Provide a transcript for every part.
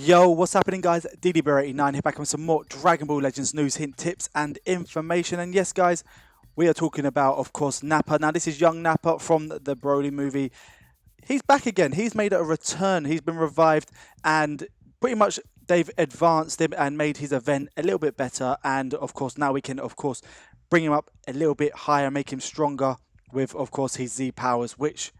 Yo, what's happening, guys? DBLEGENDS here, back with some more Dragon Ball Legends news, hint, tips, and information. And yes, guys, we are talking about, of course, Nappa. Now, this is young Nappa from the Broly movie. He's back again. He's made a return. He's been revived, and pretty much they've advanced him and made his event a little bit better. And of course, now we can, of course, bring him up a little bit higher, make him stronger with, of course, his Z powers, which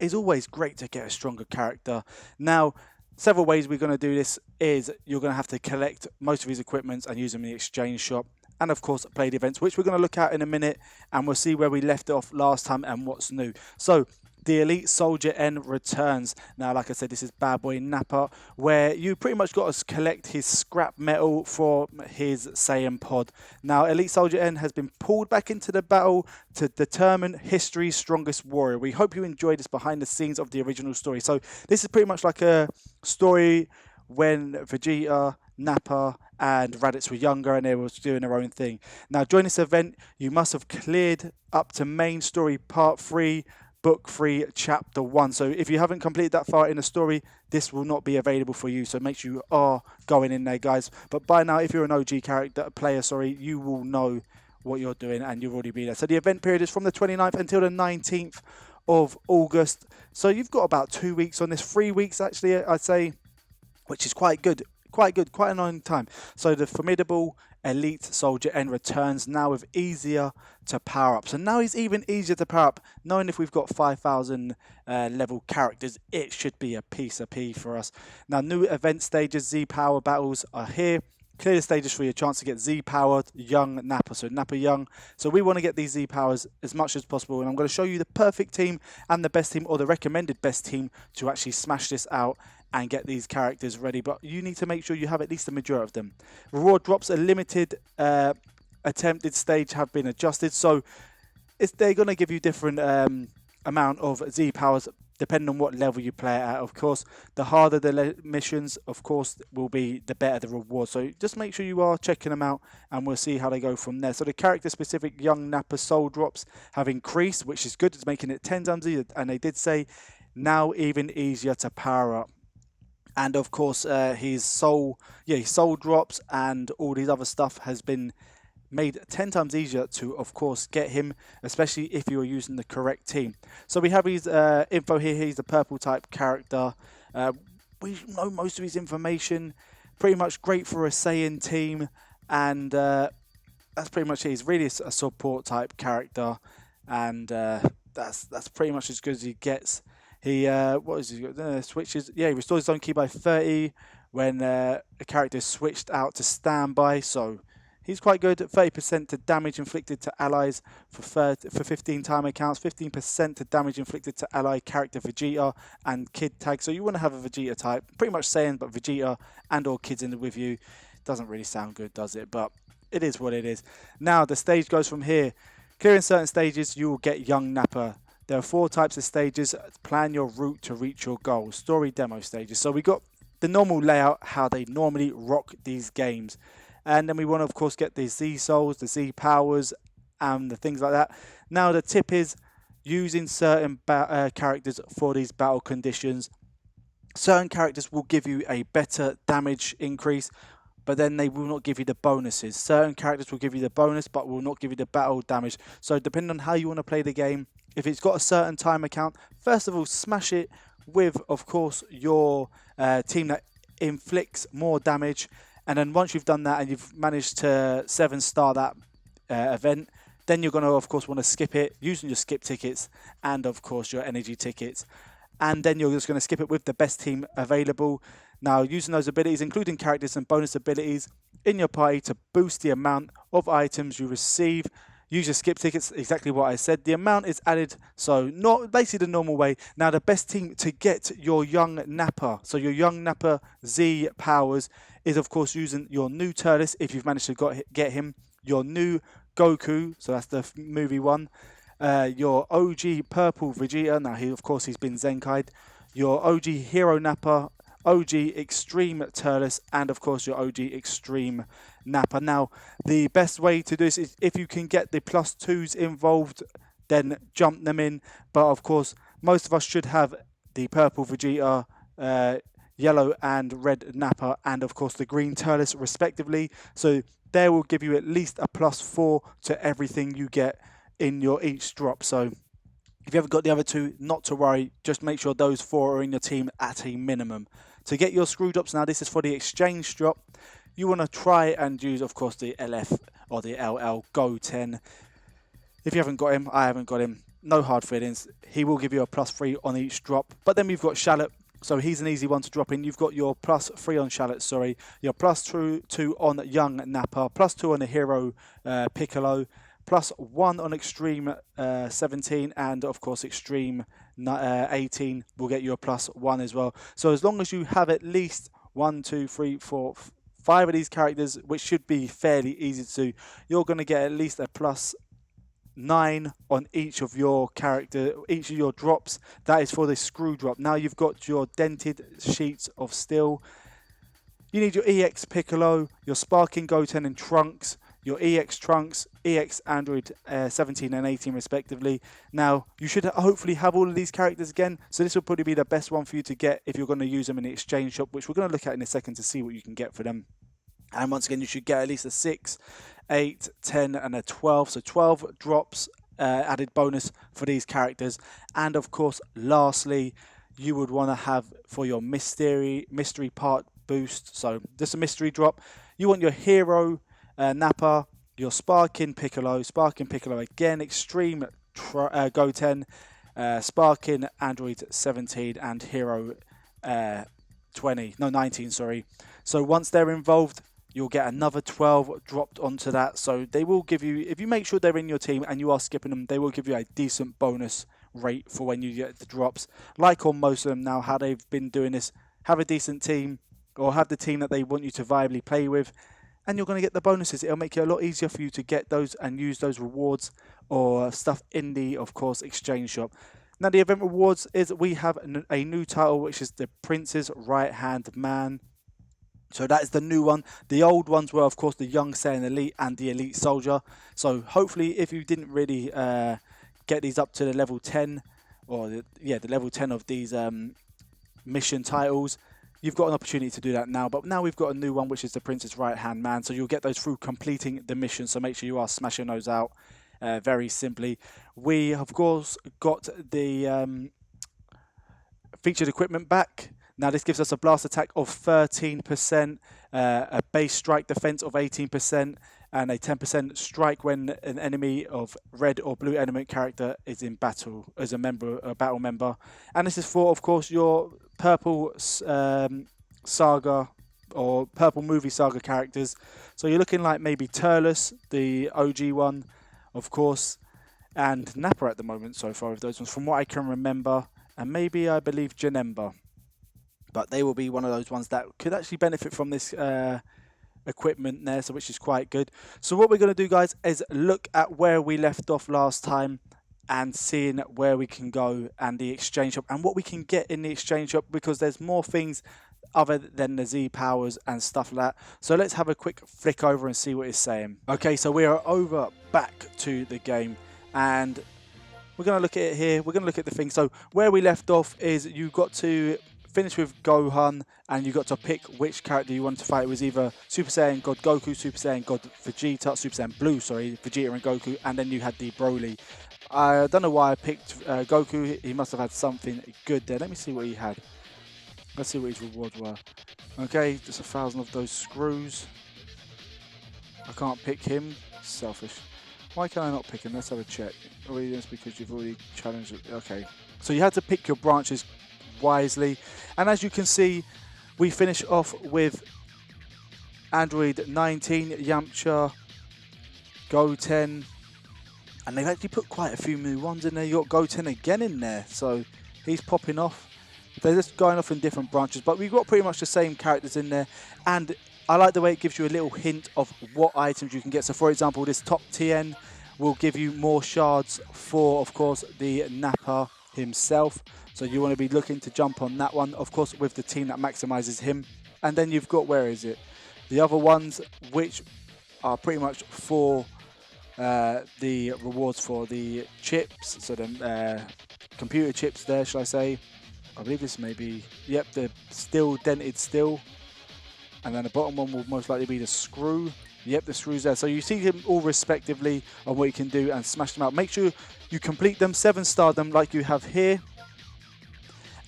is always great to get a stronger character. Now, several ways we're going to do this is you're going to have to collect most of his equipment and use them in the exchange shop, and of course play the events, which we're going to look at in a minute, and we'll see where we left off last time and what's new. So the Elite Soldier N returns. Now, like I said, this is Bad Boy Nappa, where you pretty much got to collect his scrap metal for his Saiyan pod. Now, Elite Soldier N has been pulled back into the battle to determine history's strongest warrior. We hope you enjoyed this behind the scenes of the original story. So this is pretty much like a story when Vegeta, Nappa, and Raditz were younger and they were doing their own thing. Now, during this event, you must have cleared up to main story part 3, Book 3, Chapter 1. So if you haven't completed that far in the story, this will not be available for you. So make sure you are going in there, guys. But by now, if you're an OG player, you will know what you're doing and you've already been there. So the event period is from the 29th until the 19th of August. So you've got about 2 weeks on this, 3 weeks actually, I'd say, which is quite good. Quite a long time. So the formidable Elite Soldier N returns now with easier to power up. So now he's even easier to power up. Knowing if we've got 5,000 level characters, it should be a piece of pea for us. Now, new event stages, Z Power battles are here. Clear the stages for your chance to get Z Powered Young Nappa. So Nappa Young. So we want to get these Z Powers as much as possible. And I'm going to show you the perfect team and the best team, or the recommended best team, to actually smash this out and get these characters ready. But you need to make sure you have at least the majority of them. Reward drops, a limited attempted stage have been adjusted. So they're going to give you different amount of Z powers depending on what level you play at. Of course, the harder the missions, of course, will be the better the reward. So just make sure you are checking them out, and we'll see how they go from there. So the character-specific Young Nappa soul drops have increased, which is good. It's making it 10 times easier, and they did say now even easier to power up. And of course, his soul drops and all these other stuff has been made 10 times easier to, of course, get him, especially if you're using the correct team. So we have his info here. He's the purple type character. We know most of his information. Pretty much great for a Saiyan team, and that's pretty much it. He's really a support type character, and that's pretty much as good as he gets. He what is he switches? Yeah, he restores his own ki by 30 when a character is switched out to standby. So he's quite good. 30% to damage inflicted to allies for 15 timer counts. 15% to damage inflicted to ally character Vegeta and Kid tag. So you want to have a Vegeta type, pretty much Saiyan, but Vegeta and or Kids in the with you. Doesn't really sound good, does it? But it is what it is. Now the stage goes from here. Clearing certain stages, you will get Young Nappa. There are 4 types of stages. Plan your route to reach your goal. Story demo stages. So we got the normal layout, how they normally rock these games. And then we want to, of course, get the Z Souls, the Z Powers, and the things like that. Now the tip is using certain characters for these battle conditions. Certain characters will give you a better damage increase, but then they will not give you the bonuses. Certain characters will give you the bonus, but will not give you the battle damage. So depending on how you want to play the game, if it's got a certain timer count, first of all, smash it with, of course, your team that inflicts more damage. And then once you've done that and you've managed to 7-star that event, then you're going to, of course, want to skip it using your skip tickets and, of course, your energy tickets. And then you're just going to skip it with the best team available. Now, using those abilities, including characters and bonus abilities in your party to boost the amount of items you receive. Use your skip tickets, exactly what I said. The amount is added, so not basically the normal way. Now, the best team to get your Young Nappa, so your Young Nappa Z powers, is, of course, using your new Turles, if you've managed to get him, your new Goku, so that's the movie one, your OG Purple Vegeta, now he, of course, he's been Zenkai'd, your OG Hero Nappa, OG Extreme Turles, and of course your OG Extreme Nappa. Now, the best way to do this is if you can get the +2s involved, then jump them in. But of course, most of us should have the Purple Vegeta, yellow and red Nappa, and of course the green Turles respectively. So they will give you at least a +4 to everything you get in your each drop. So if you haven't got the other two, not to worry, just make sure those 4 are in your team at a minimum. To get your screw drops, now this is for the exchange drop, you want to try and use, of course, the LF or the LL Go 10. If you haven't got him, I haven't got him, no hard feelings. He will give you a +3 on each drop. But then we've got Shallot, so he's an easy one to drop in. You've got your +3 on Shallot, sorry, your +2 on Young Nappa, +2 on the Hero Piccolo, +1 on Extreme 17, and of course Extreme 18 will get you a +1 as well. So as long as you have at least 1, 2, 3, 4, 5 of these characters, which should be fairly easy to do, you're going to get at least a +9 on each of your drops. That is for the screw drop. Now you've got your dented sheets of steel. You need your EX Piccolo, your Sparking Goten and Trunks, your EX Trunks, EX Android 17 and 18 respectively. Now, you should hopefully have all of these characters again, so this will probably be the best one for you to get if you're going to use them in the exchange shop, which we're going to look at in a second to see what you can get for them. And once again, you should get at least a 6, 8, 10 and a 12, so 12 drops added bonus for these characters. And of course, lastly, you would want to have for your mystery part boost, so just a mystery drop, you want your Hero Nappa, your Sparking Piccolo again, Extreme Goten, Sparking Android 17 and Hero 19, sorry. So once they're involved, you'll get another 12 dropped onto that. So they will give you, if you make sure they're in your team and you are skipping them, they will give you a decent bonus rate for when you get the drops. Like on most of them now, how they've been doing this, have a decent team or have the team that they want you to viably play with, and you're going to get the bonuses. It'll make it a lot easier for you to get those and use those rewards or stuff in the, of course, exchange shop. Now, the event rewards is we have a new title, which is the Prince's Right Hand Man. So that is the new one. The old ones were, of course, the Young Saiyan Elite and the Elite Soldier. So hopefully, if you didn't really get these up to the level 10, or the level 10 of these mission titles, you've got an opportunity to do that now. But now we've got a new one, which is the Prince's Right Hand Man. So you'll get those through completing the mission. So make sure you are smashing those out very simply. We, of course, got the featured equipment back. Now this gives us a blast attack of 13%, a base strike defense of 18%, and a 10% strike when an enemy of red or blue element character is in battle as a battle member. And this is for, of course, your purple saga or purple movie saga characters. So you're looking like maybe Turles, the OG one, of course, and Nappa at the moment so far with those ones, from what I can remember, and maybe I believe Janemba. But they will be one of those ones that could actually benefit from this equipment there, so which is quite good. So what we're going to do, guys, is look at where we left off last time and seeing where we can go and the exchange shop and what we can get in the exchange shop, because there's more things other than the Z powers and stuff like that. So let's have a quick flick over and see what it's saying. Okay, so we are over back to the game, and we're going to look at it here. We're going to look at the thing. So where we left off is you got to finish with Gohan, and you got to pick which character you want to fight. It was either Super Saiyan God Goku, Super Saiyan God Vegeta, Super Saiyan Blue, sorry, Vegeta and Goku, and then you had the Broly. I don't know why I picked Goku. He must have had something good there. Let me see what he had. Let's see what his rewards were. Okay, just 1,000 of those screws. I can't pick him. Selfish. Why can I not pick him? Let's have a check. Oh, that's because you've already challenged it. Okay. So you had to pick your branches wisely. And as you can see, we finish off with Android 19, Yamcha, Goten. And they've actually put quite a few new ones in there. You got Goten again in there. So he's popping off. They're just going off in different branches. But we've got pretty much the same characters in there. And I like the way it gives you a little hint of what items you can get. So, for example, this top TN will give you more shards for, of course, the Nappa himself. So you want to be looking to jump on that one, of course, with the team that maximizes him. And then you've got, where is it? The other ones, which are pretty much for the rewards for the chips. So the computer chips there, shall I say. I believe this may be, yep, the steel, dented steel. And then the bottom one will most likely be the screw. Yep, the screws there. So you see them all respectively on what you can do and smash them out. Make sure you complete them, 7-star them like you have here.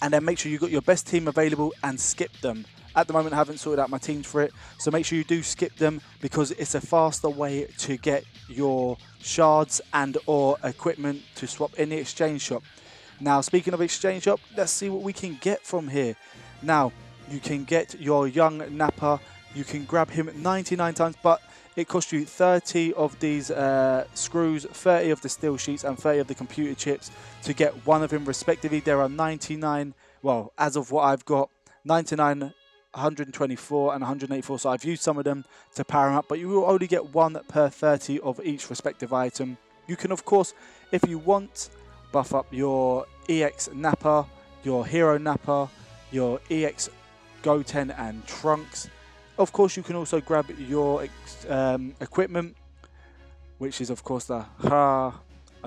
And then make sure you've got your best team available and skip them. At the moment, I haven't sorted out my teams for it. So make sure you do skip them because it's a faster way to get your shards and or equipment to swap in the exchange shop. Now, speaking of exchange shop, let's see what we can get from here. Now, you can get your young Nappa. You can grab him 99 times, but it costs you 30 of these screws, 30 of the steel sheets, and 30 of the computer chips to get one of him respectively. There are 99, well, as of what I've got, 99, 124, and 184. So I've used some of them to power him up, but you will only get one per 30 of each respective item. You can, of course, if you want, buff up your EX Nappa, your Hero Nappa, your EX Goten and Trunks. Of course, you can also grab your equipment, which is, of course, the I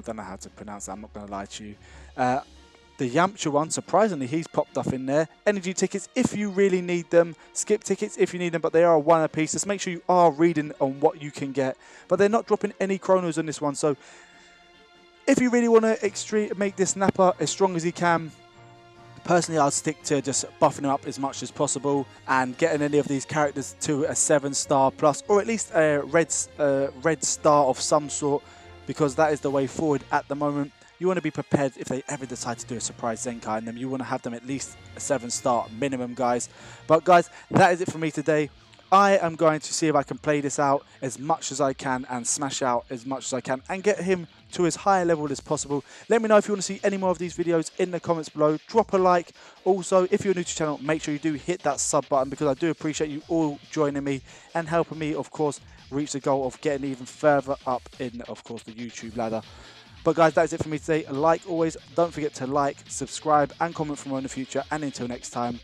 don't know how to pronounce that, I'm not going to lie to you. The Yamcha one, surprisingly, he's popped up in there. Energy tickets, if you really need them. Skip tickets, if you need them, but they are one a piece. Just make sure you are reading on what you can get. But they're not dropping any chronos on this one, so if you really want to make this Nappa as strong as you can, personally, I'll stick to just buffing him up as much as possible and getting any of these characters to a 7-star plus, or at least a red star of some sort, because that is the way forward at the moment. You want to be prepared if they ever decide to do a surprise Zenkai in them. You want to have them at least a 7-star minimum, guys. But guys, that is it for me today. I am going to see if I can play this out as much as I can and smash out as much as I can and get him to as high a level as possible. Let me know if you want to see any more of these videos in the comments below. Drop a like. Also, if you're new to the channel, make sure you do hit that sub button because I do appreciate you all joining me and helping me, of course, reach the goal of getting even further up in, of course, the YouTube ladder. But guys, that is it for me today. Like always, don't forget to like, subscribe and comment for more in the future. And until next time,